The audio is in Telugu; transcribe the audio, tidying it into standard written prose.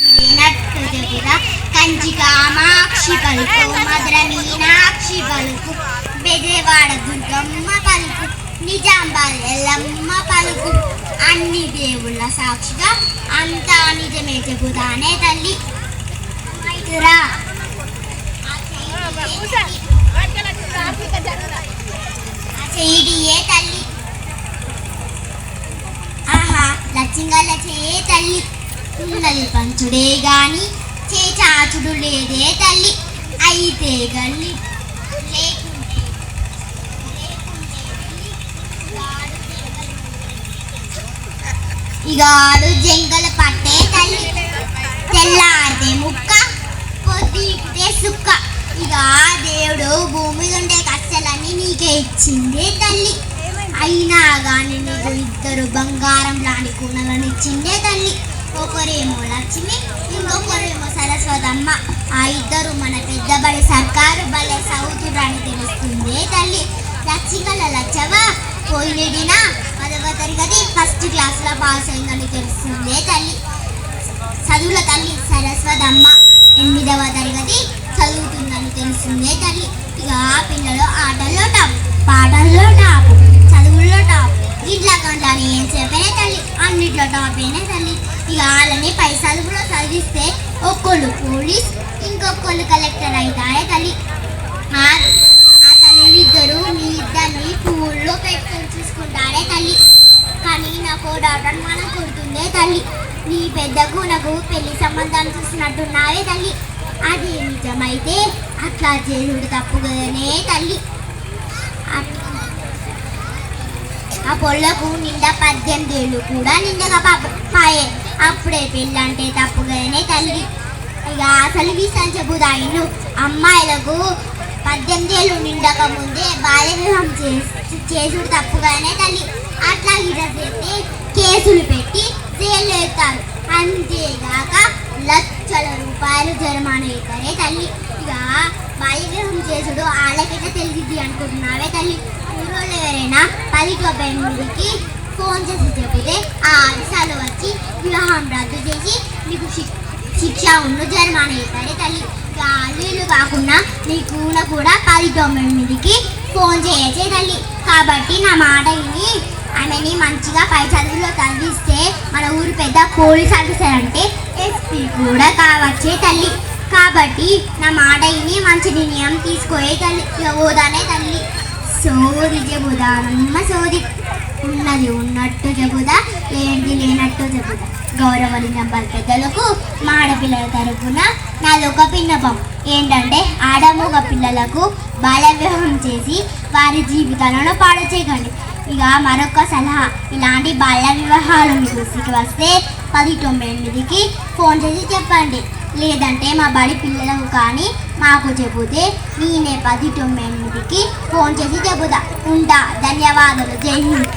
లేనట్టు చెబుదా కంచి కామాక్షి పలుకు మధుర మీనాక్షి పలుకు బెజవాడ దుర్గమ్మ పలుకు నిజాంబాద్ ఎల్లమ్మ పలుకు అన్ని దేవుళ్ళ సాక్షిగా అంతా నిజమే చెబుతానే తల్లి మైతురా చెయ్యిడియే తల్లి ఆహా లచ్చింగల చేయ తల్లి ఉన్నది పంచుడే గాని చేచాచుడు లేదే తల్లి అయితే గల్లి ఇగాడు జంగల పట్టే తల్లి తెల్లారితే ముక్క పొద్దుటే సుక్క ఇక దేవుడు భూమి ఉండే కష్టలన్నీ నీకే ఇచ్చిందే తల్లి అయినా కానీ నీకు ఇద్దరు బంగారం లాంటి కూనలను ఇచ్చిందే తల్లి ఒకరేమో లక్ష్మి ఇంకొకరేమో సరస్వతమ్మ ఆ ఇద్దరు మన పెద్దబడి సర్కారు బలే సౌతురాని తెలుస్తుందే తల్లి లక్ష్మిగల లచ్చవా పోయినడినా 10వ తరగతి ఫస్ట్ క్లాస్లో పాస్ అయిందని తెలుస్తుందే తల్లి చదువుల తల్లి సరస్వతమ్మ 8వ తరగతి చదువుతుందని తెలుస్తుందే తల్లి ఇక పిల్లలు ఆటల్లో టాప్ పాటల్లో టాప్ చదువుల్లో టాప్ ఇట్లా గంటలని ఏం చెప్పేనే తల్లి అన్నిట్లో టాప్ అయినా తల్లి ఇక వాళ్ళని పైసలు కూడా చదివిస్తే ఒక్కళ్ళు పోలీస్ ఇంకొకళ్ళు కలెక్టర్ అవుతారే తల్లి ఆ తల్లిద్దరు మీ ఇద్దరిని పూల్లో పెట్టుకొని చూసుకుంటారే తల్లి కానీ నాకు డాక్టర్ మనం కొడుతుందే తల్లి నీ పెద్దకు నాకు పెళ్లి సంబంధాలు చూసినట్టున్నావే తల్లి అది నిజమైతే అట్లా చేసుడు తప్పు కదనే తల్లి ఆ పొల్లకు నిండా 18 ఏళ్ళు కూడా నిండగా పాయే అప్పుడే పెళ్ళంటే తప్పు కదనే తల్లి ఇక అసలు విషయం చెబుదా ఇల్లు అమ్మాయిలకు 18 ఏళ్ళు నిండక ముందే బాల్య వివాహం చేసుడు తప్పు కదనే తల్లి అట్లా గిట్ట చేస్తే కేసులు పెట్టి జైలు వేస్తారు అంతేగాక లక్షల రూపాయలు జరిమానా అవుతారే తల్లి ఇక బాల్య వివాహం చేసుడు వాళ్ళకైతే తెలిసిద్ది అనుకుంటున్నావే తల్లి ఊరోళ్ళు ఎవరైనా 18కి ఫోన్ చేసి చెబితే ఆ ఆదేశాలు వచ్చి వివాహం రద్దు చేసి నీకు శిక్ష జరిమానా అవుతారే తల్లి ఇక వీళ్ళు కాకుండా నీ కూడా 19కి ఫోన్ చేయచ్చే తల్లి కాబట్టి నా మాట విని ఆమెని మంచిగా పై చదువులో చదివిస్తే మన ఊరు పెద్ద పోలీస్ ఆఫీసర్ అంటే ఎస్పీ కూడా కావచ్చే తల్లి కాబట్టి నా మాట విని మంచి నిర్ణయం తీసుకోయే తల్లి ఓదానే తల్లి సోది చెబుదానమ్మ సోది ఉన్నది ఉన్నట్టు చెబుదా లేనిది లేనట్టు చెబుదా గౌరవలింగం పెద్దలకు మా ఆడపిల్లల తరపున నాదొక విన్నపం ఏంటంటే ఆడమగ పిల్లలకు బాల్య వివాహం చేసి వారి జీవితాలను పాడు చేయకండి ఇక మరొక సలహా ఇలాంటి బాల్య వివాహాలు మీ దృష్టికి వస్తే 19కి ఫోన్ చేసి చెప్పండి లేదంటే మా బడి పిల్లలకు కానీ మాకు చెబితే నేనే 19కి ఫోన్ చేసి చెబుతా ఉంటా ధన్యవాదాలు జై హింద్